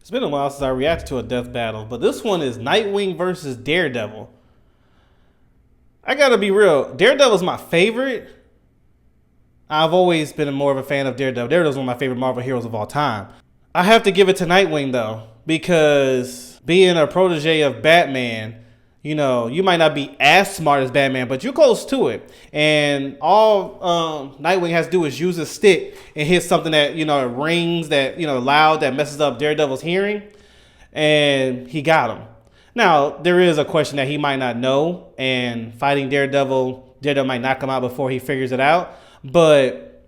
It's been a while since I reacted to a death battle, but this one is Nightwing versus Daredevil. I gotta be real, Daredevil's my favorite. I've always been more of a fan of Daredevil. Daredevil's one of my favorite Marvel heroes of all time. I have to give it to Nightwing though, because being a protege of Batman, you know, you might not be as smart as Batman, but you're close to it. And all Nightwing has to do is use a stick and hit something that, you know, rings, that, you know, loud, that messes up Daredevil's hearing. And he got him. Now, there is a question that he might not know. And fighting Daredevil might knock him out before he figures it out. But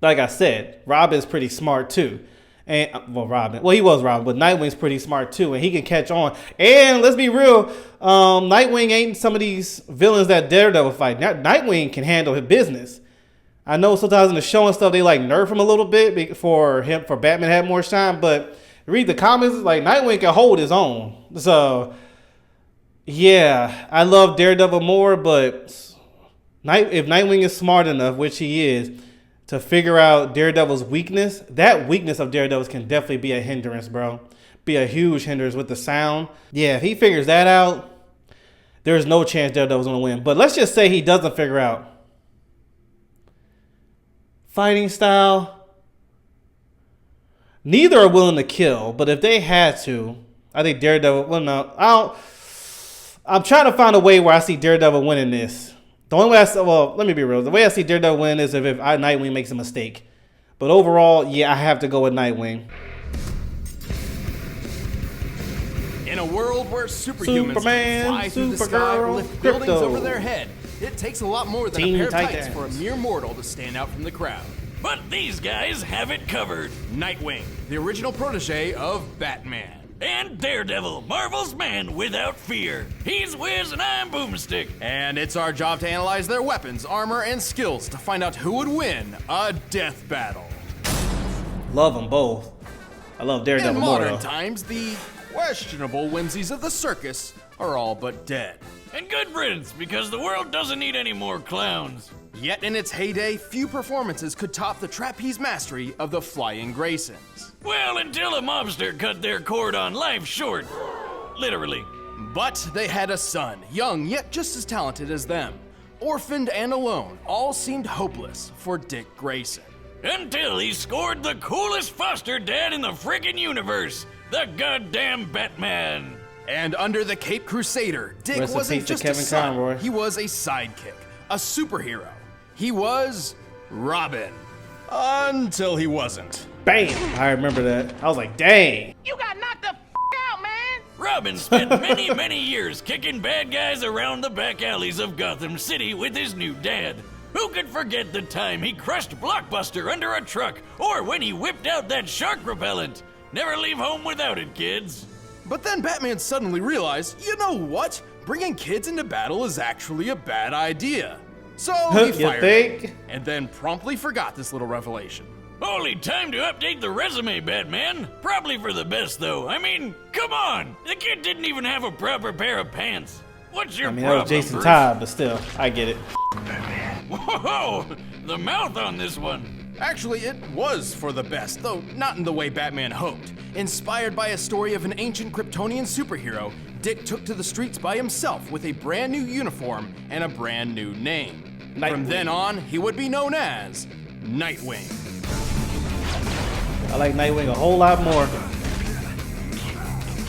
like I said, Robin's pretty smart too. And he was Robin, but Nightwing's pretty smart too, and he can catch on. And let's be real, Nightwing ain't some of these villains that Daredevil fight. Nightwing can handle his business. I know sometimes in the show and stuff they like nerf him a little bit for Batman to have more shine, but read the comics, like Nightwing can hold his own. So yeah, I love Daredevil more, but if Nightwing is smart enough, which he is, to figure out Daredevil's weakness, that weakness of Daredevil's can definitely be a hindrance, bro. Be a huge hindrance with the sound. Yeah, if he figures that out, there's no chance Daredevil's gonna win. But let's just say he doesn't figure out. Fighting style. Neither are willing to kill, but if they had to, I think Daredevil, well, no, I'm trying to find a way where I see Daredevil winning this. The only way let me be real. The way I see Daredevil win is if Nightwing makes a mistake. But overall, yeah, I have to go with Nightwing. In a world where superhumans can fly through the sky or lift buildings over their head, it takes a lot more than a pair of tights for a mere mortal to stand out from the crowd. But these guys have it covered. Nightwing, the original protege of Batman. And Daredevil, Marvel's man without fear. He's Wiz and I'm Boomstick. And it's our job to analyze their weapons, armor, and skills to find out who would win a death battle. Love them both. I love Daredevil more. In modern times, the questionable whimsies of the circus are all but dead. And good riddance, because the world doesn't need any more clowns. Yet in its heyday, few performances could top the trapeze mastery of the Flying Graysons. Well, until a mobster cut their cord on life short. Literally. But they had a son, young yet just as talented as them. Orphaned and alone, all seemed hopeless for Dick Grayson. Until he scored the coolest foster dad in the friggin' universe, the goddamn Batman. And under the Cape Crusader, Dick wasn't just a son, he was a sidekick, a superhero. He was Robin. Until he wasn't. Bam! I remember that. I was like, dang. You got knocked the out, man! Robin spent many, many years kicking bad guys around the back alleys of Gotham City with his new dad. Who could forget the time he crushed Blockbuster under a truck, or when he whipped out that shark repellent? Never leave home without it, kids. But then Batman suddenly realized, you know what? Bringing kids into battle is actually a bad idea. So he fired him, and then promptly forgot this little revelation. Only time to update the resume, Batman. Probably for the best, though. I mean, come on. The kid didn't even have a proper pair of pants. What's your problem, that was Jason Todd, but still, I get it. Whoa, the mouth on this one. Actually, it was for the best, though not in the way Batman hoped. Inspired by a story of an ancient Kryptonian superhero, Dick took to the streets by himself with a brand new uniform and a brand new name. From then on, he would be known as Nightwing. I like Nightwing a whole lot more.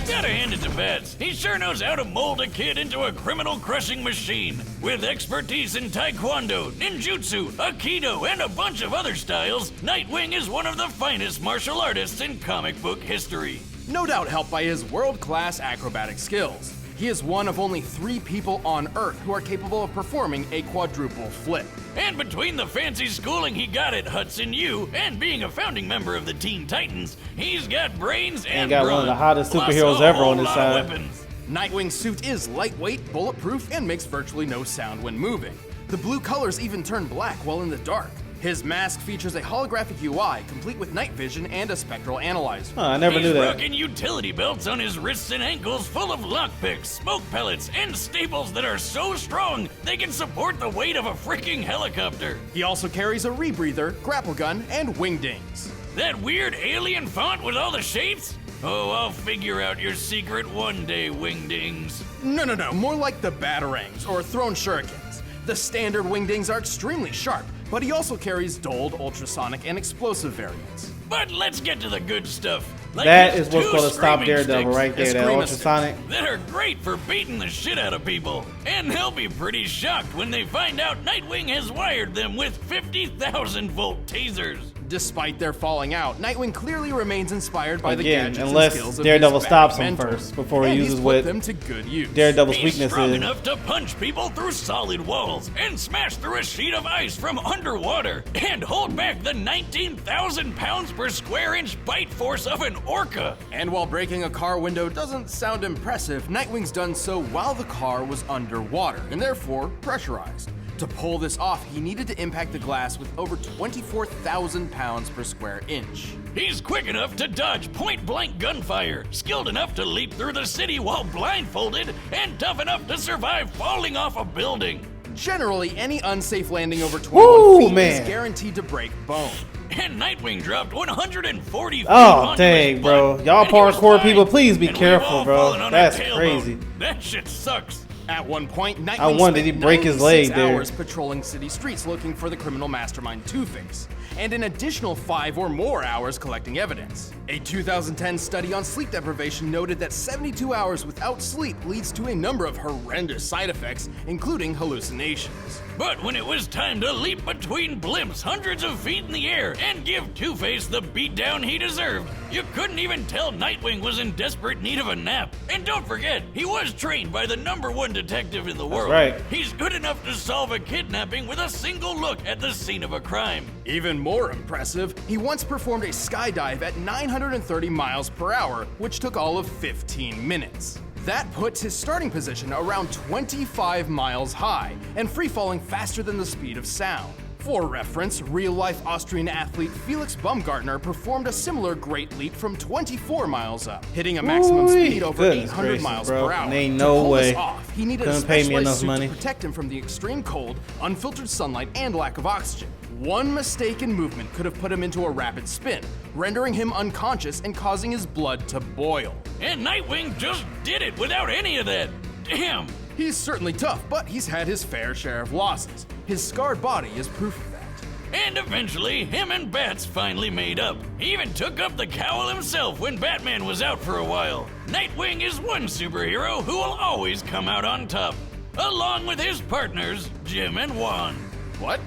Gotta hand it to Bats. He sure knows how to mold a kid into a criminal-crushing machine. With expertise in Taekwondo, Ninjutsu, Aikido, and a bunch of other styles, Nightwing is one of the finest martial artists in comic book history. No doubt helped by his world-class acrobatic skills. He is one of only 3 people on Earth who are capable of performing a quadruple flip. And between the fancy schooling he got at Hudson U and being a founding member of the Teen Titans, he's got brains and got one of the hottest superheroes ever on his side. Nightwing's suit is lightweight, bulletproof, and makes virtually no sound when moving. The blue colors even turn black while in the dark. His mask features a holographic UI, complete with night vision and a spectral analyzer. Oh, I never knew that. He's rocking utility belts on his wrists and ankles full of lockpicks, smoke pellets, and staples that are so strong they can support the weight of a freaking helicopter. He also carries a rebreather, grapple gun, and wingdings. That weird alien font with all the shapes? Oh, I'll figure out your secret one day, Wingdings. No, more like the Batarangs, or thrown shurikens. The standard Wingdings are extremely sharp, but he also carries dulled, ultrasonic, and explosive variants. But let's get to the good stuff. Like That his is what's two going to stop screaming Daredevil sticks right there, that Screaming ultrasonic. that are great for beating the shit out of people. And they'll be pretty shocked when they find out Nightwing has wired them with 50,000 volt tasers. Despite their falling out, Nightwing clearly remains inspired by the Again, gadgets unless and skills of Daredevil his stops Batman him mentor, first before he and uses he's what put them to good use. Daredevil's He's weakness strong is. enough to punch people through solid walls and smash through a sheet of ice from underwater and hold back the 19,000 pounds per square inch bite force of an orca. And while breaking a car window doesn't sound impressive, Nightwing's done so while the car was underwater and therefore pressurized. To pull this off, he needed to impact the glass with over 24,000 pounds per square inch. He's quick enough to dodge point-blank gunfire, skilled enough to leap through the city while blindfolded, and tough enough to survive falling off a building. Generally, any unsafe landing over 21 Woo, feet man. is guaranteed to break bone. And Nightwing dropped 140 feet Oh, onto dang, his bro. butt, Y'all and he was parkour fine. people, please be And we've careful, all bro. fallen on our That's tailbone. crazy. That shit sucks. At one point, Nightwing I wonder, did he spent break his 96 leg there? hours patrolling city streets looking for the criminal mastermind Two-Face, and an additional 5 or more hours collecting evidence. A 2010 study on sleep deprivation noted that 72 hours without sleep leads to a number of horrendous side effects, including hallucinations. But when it was time to leap between blimps hundreds of feet in the air and give Two-Face the beatdown he deserved, you couldn't even tell Nightwing was in desperate need of a nap. And don't forget, he was trained by the #1 detective in the world. right. He's good enough to solve a kidnapping with a single look at the scene of a crime. Even more impressive, he once performed a skydive at 930 miles per hour, which took all of 15 minutes. That puts his starting position around 25 miles high and free falling faster than the speed of sound. For reference, real-life Austrian athlete Felix Baumgartner performed a similar great leap from 24 miles up, hitting a maximum Ooh-wee. speed over Goodness 800 gracious, miles bro. per hour. Ain't To no pull way. this off, he needed Couldn't a pay me specialized enough suit money. to protect him from the extreme cold, unfiltered sunlight, and lack of oxygen. One mistake in movement could have put him into a rapid spin, rendering him unconscious and causing his blood to boil. And Nightwing just did it without any of that. Damn. He's certainly tough, but he's had his fair share of losses. His scarred body is proof of that. And eventually, him and Bats finally made up. He even took up the cowl himself when Batman was out for a while. Nightwing is one superhero who will always come out on top, along with his partners, Jim and Juan. What?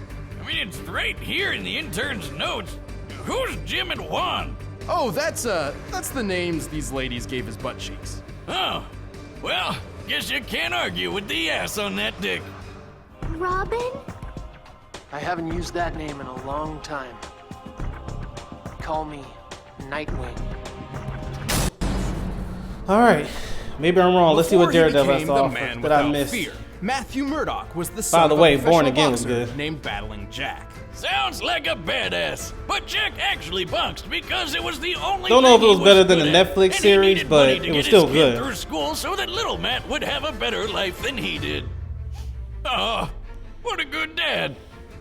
I mean, it's right here in the intern's notes. Who's Jim and Juan? Oh, that's the names these ladies gave his butt cheeks. Oh, well, guess you can't argue with the ass on that dick. Robin? I haven't used that name in a long time. Call me Nightwing. All right. Maybe I'm wrong. Let's see what Before he Daredevil has became to the offer man that I without missed. fear, Matthew Murdock was the son By the of a way, Born professional Again was boxer good. named Battling Jack. Sounds like a badass. But Jack actually boxed because it was the only Don't know thing if it was he better than good the at. Netflix And he series, needed but money to it was get his still kid good. through school so that little Matt would have a better life than he did. Oh, what a good dad.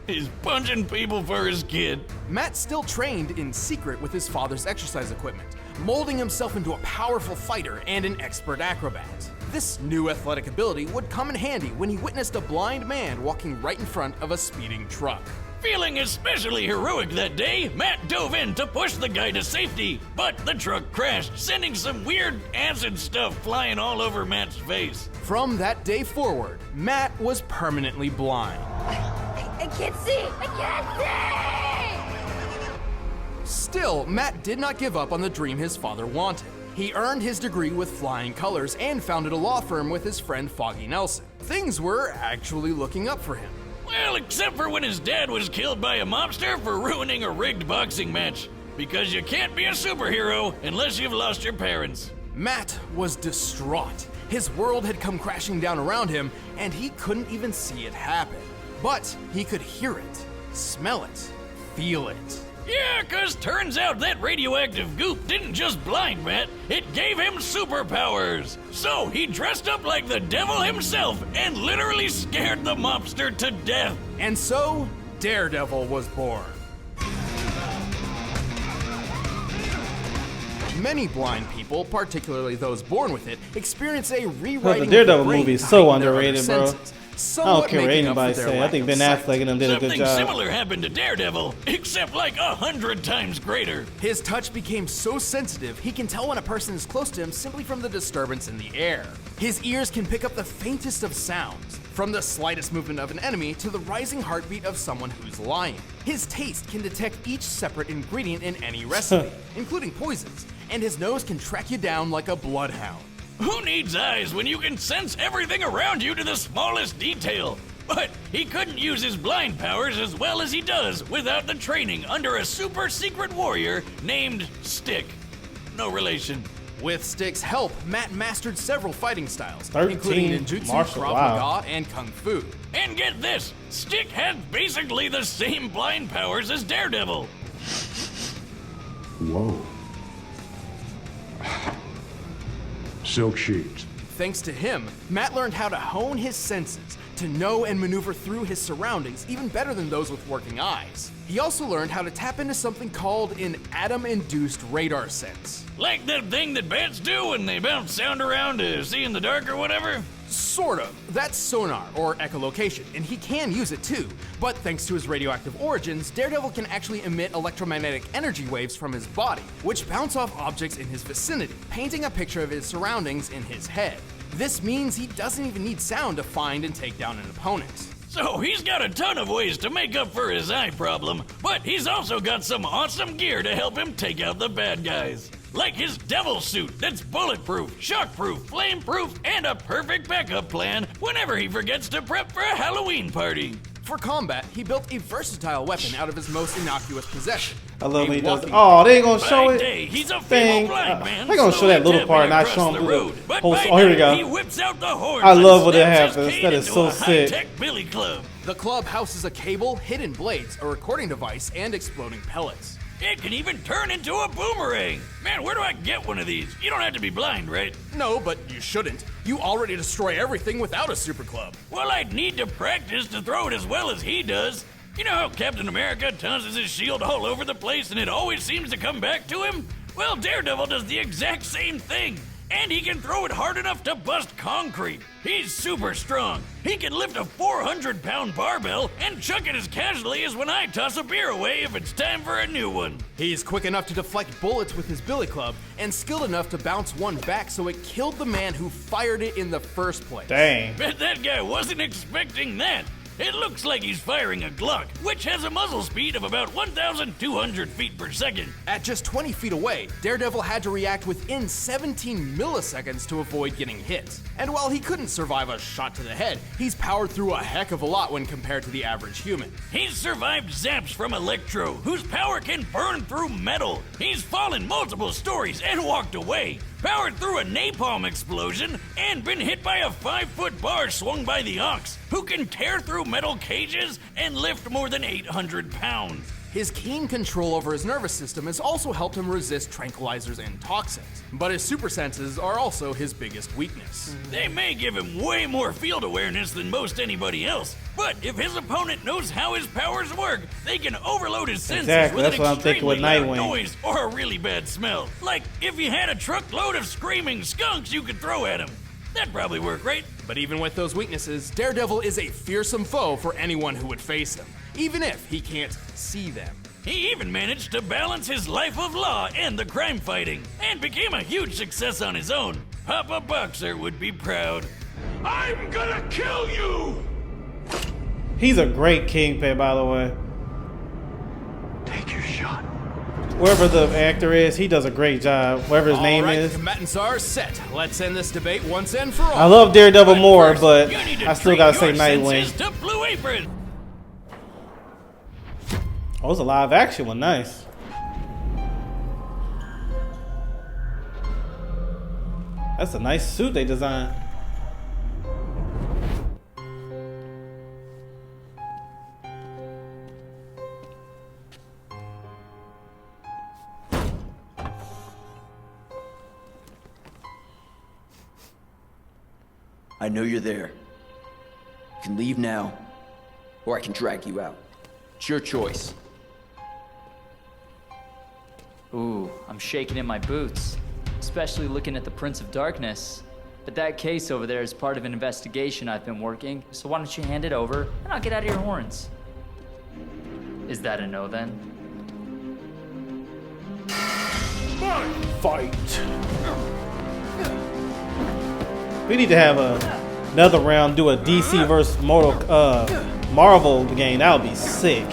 He's punching people for his kid. Matt still trained in secret with his father's exercise equipment, molding himself into a powerful fighter and an expert acrobat. This new athletic ability would come in handy when he witnessed a blind man walking right in front of a speeding truck. Feeling especially heroic that day, Matt dove in to push the guy to safety, but the truck crashed, sending some weird acid stuff flying all over Matt's face. From that day forward, Matt was permanently blind. I can't see! I can't see! Still, Matt did not give up on the dream his father wanted. He earned his degree with flying colors and founded a law firm with his friend Foggy Nelson. Things were actually looking up for him. Well, except for when his dad was killed by a mobster for ruining a rigged boxing match. Because you can't be a superhero unless you've lost your parents. Matt was distraught. His world had come crashing down around him, and he couldn't even see it happen. But he could hear it, smell it, feel it. Yeah, 'cause turns out that radioactive goop didn't just blind Matt, it gave him superpowers. So he dressed up like the devil himself and literally scared the mobster to death. And so, Daredevil was born. many blind people, particularly those born with it, experience a But rewriting the of Daredevil the brain movie is to so heighten their other underrated, bro. senses, I don't somewhat care what making up anybody for their say. I lack think of Ben sight. Affleck and them did a good Something job. similar happened to Daredevil, except like 100 times greater. His touch became so sensitive, he can tell when a person is close to him simply from the disturbance in the air. His ears can pick up the faintest of sounds, from the slightest movement of an enemy to the rising heartbeat of someone who's lying. His taste can detect each separate ingredient in any recipe, including poisons, and his nose can track you down like a bloodhound. Who needs eyes when you can sense everything around you to the smallest detail? But he couldn't use his blind powers as well as he does without the training under a super secret warrior named Stick. No relation. With Stick's help, Matt mastered several fighting styles, 13 including ninjutsu, martial- krav wow. maga, and kung fu. And get this, Stick had basically the same blind powers as Daredevil. Whoa. Silk sheets. Thanks to him, Matt learned how to hone his senses, to know and maneuver through his surroundings even better than those with working eyes. He also learned how to tap into something called an atom-induced radar sense. Like that thing that bats do when they bounce sound around to see in the dark or whatever? Sort of. That's sonar, or echolocation, and he can use it too. But thanks to his radioactive origins, Daredevil can actually emit electromagnetic energy waves from his body, which bounce off objects in his vicinity, painting a picture of his surroundings in his head. This means he doesn't even need sound to find and take down an opponent. So he's got a ton of ways to make up for his eye problem, but he's also got some awesome gear to help him take out the bad guys. Like his devil suit that's bulletproof, shockproof, flameproof, and a perfect backup plan whenever he forgets to prep for a Halloween party. For combat, he built a versatile weapon out of his most innocuous possession. I love when he does. walking- Oh, they ain't gonna show By it. day, he's a Thing. feeble blind man. They gonna show that little slowly part, not tapping show him across through the road. the But whole. by Oh, here we night, go. He whips out the horns I and love when it snaps his happens. cane That is into so a sick. high-tech billy club. The club houses a cable, hidden blades, a recording device, and exploding pellets. It can even turn into a boomerang. Man, where do I get one of these? You don't have to be blind, right? No, but you shouldn't. You already destroy everything without a super club. Well, I'd need to practice to throw it as well as he does. You know how Captain America tosses his shield all over the place and it always seems to come back to him? Well, Daredevil does the exact same thing. And he can throw it hard enough to bust concrete. He's super strong. He can lift a 400-pound barbell and chuck it as casually as when I toss a beer away if it's time for a new one. He's quick enough to deflect bullets with his billy club and skilled enough to bounce one back so it killed the man who fired it in the first place. Dang. Bet that guy wasn't expecting that. It looks like he's firing a Glock, which has a muzzle speed of about 1,200 feet per second. At just 20 feet away, Daredevil had to react within 17 milliseconds to avoid getting hit. And while he couldn't survive a shot to the head, he's powered through a heck of a lot when compared to the average human. He's survived zaps from Electro, whose power can burn through metal. He's fallen multiple stories and walked away, powered through a napalm explosion, and been hit by a 5-foot bar swung by the Ox, who can tear through metal cages and lift more than 800 pounds. His keen control over his nervous system has also helped him resist tranquilizers and toxins, but his super senses are also his biggest weakness. They may give him way more field awareness than most anybody else, but if his opponent knows how his powers work, they can overload his senses Exactly, with that's an what I'm thinking with extremely loud Nightwing. noise or a really bad smell. Like if you had a truckload of screaming skunks you could throw at him. That'd probably work, right? But even with those weaknesses, Daredevil is a fearsome foe for anyone who would face him, even if he can't see them. He even managed to balance his life of law and the crime fighting, and became a huge success on his own. Papa Boxer would be proud. I'm gonna kill you! He's a great Kingpin, by the way. Take your shot. Whoever the actor is, he does a great job. Whatever his name All right, is. combatants are set. Let's end this debate once and for all. I love Daredevil more, First, but you need to I still treat gotta say your senses Nightwing. to Blue Apron. Oh, it was a live action one. Nice. That's a nice suit they designed. I know you're there. You can leave now, or I can drag you out. It's your choice. Ooh, I'm shaking in my boots, especially looking at the Prince of Darkness. But that case over there is part of an investigation I've been working, so why don't you hand it over and I'll get out of your horns. Is that a no then? Fight. We need to have another round, do a DC versus Marvel game. That would be sick.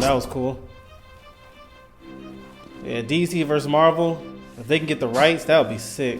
That was cool. Yeah, DC versus Marvel. If they can get the rights, that would be sick.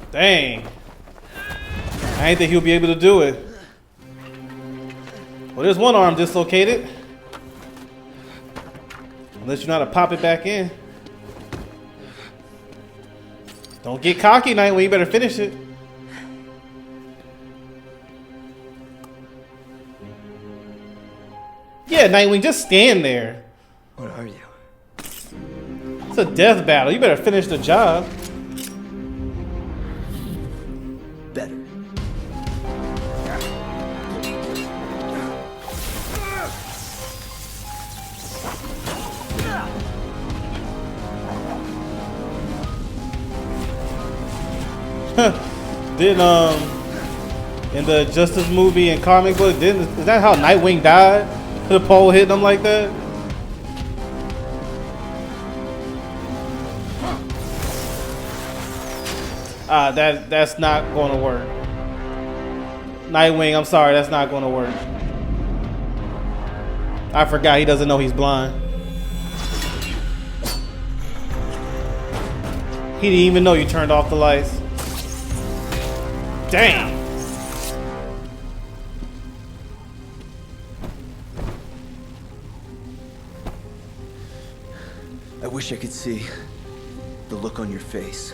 Dang. I didn't think he'll be able to do it. Well, there's one arm dislocated. Unless you know how to pop it back in. Don't get cocky, Nightwing. You better finish it. Yeah, Nightwing, just stand there. What are you? It's a death battle. You better finish the job. Better. Didn't in the Justice movie and comic book, is that how Nightwing died? The pole hitting him like that? That's not going to work. Nightwing, I'm sorry, that's not going to work. I forgot he doesn't know he's blind. He didn't even know you turned off the lights. Damn. I wish I could see the look on your face.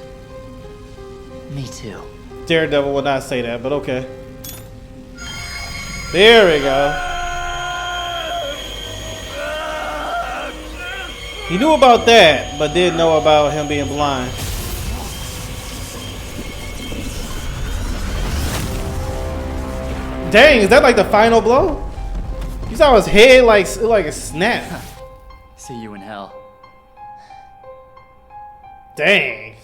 Me too. Daredevil would not say that, but okay. There we go. He knew about that, but didn't know about him being blind. Dang, is that like the final blow? You saw his head like a snap. See you in hell. Dang.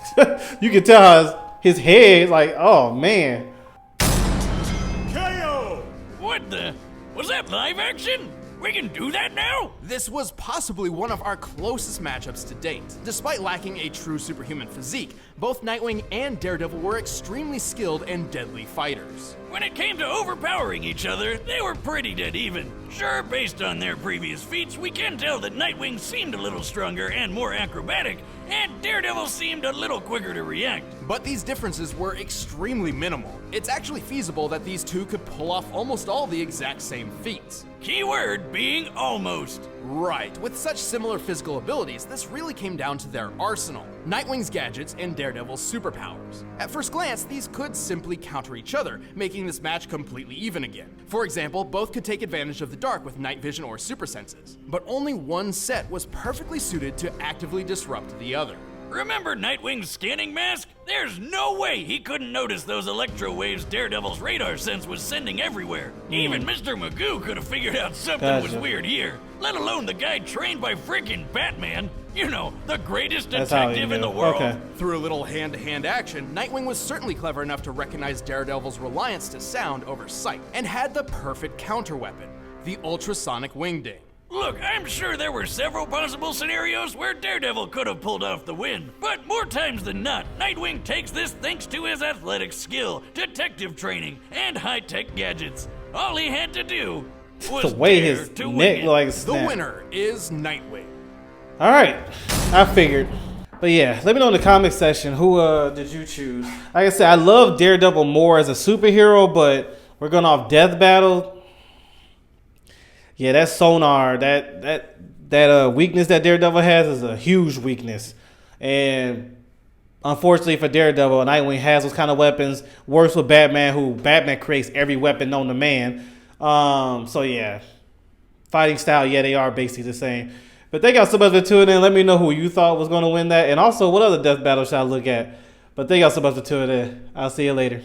You can tell how his head like, oh man. KO! What the? Was that live action? We can do that now? This was possibly one of our closest matchups to date. Despite lacking a true superhuman physique, both Nightwing and Daredevil were extremely skilled and deadly fighters. When it came to overpowering each other, they were pretty dead even. Sure, based on their previous feats, we can tell that Nightwing seemed a little stronger and more acrobatic, and Daredevil seemed a little quicker to react. But these differences were extremely minimal. It's actually feasible that these two could pull off almost all the exact same feats. Keyword being almost. Right, with such similar physical abilities, this really came down to their arsenal. Nightwing's gadgets and Daredevil's superpowers. At first glance, these could simply counter each other, making this match completely even again. For example, both could take advantage of the dark with night vision or super senses, but only one set was perfectly suited to actively disrupt the other. Remember Nightwing's scanning mask? There's no way he couldn't notice those electro waves Daredevil's radar sense was sending everywhere. Even Mr. Magoo could have figured out something was weird here, let alone the guy trained by freaking Batman. You know, the greatest detective in the world. Okay. Through a little hand-to-hand action, Nightwing was certainly clever enough to recognize Daredevil's reliance to sound over sight, and had the perfect counterweapon, the ultrasonic wingding. Look, I'm sure there were several possible scenarios where Daredevil could have pulled off the win, but more times than not, Nightwing takes this thanks to his athletic skill, detective training, and high-tech gadgets. All he had to do was The way dare his to neck win it. like a The snap. winner is Nightwing. All right, I figured. But yeah, let me know in the comment section who did you choose. Like I said, I love Daredevil more as a superhero, but we're going off Death Battle. Yeah, that sonar, that weakness that Daredevil has is a huge weakness. And unfortunately for Daredevil, Nightwing has those kind of weapons. Works with Batman, who Batman creates every weapon known to man. So yeah, fighting style, yeah, they are basically the same. But thank y'all so much for tuning in. Let me know who you thought was going to win that. And also, what other death battle should I look at? But thank y'all so much for tuning in. I'll see you later.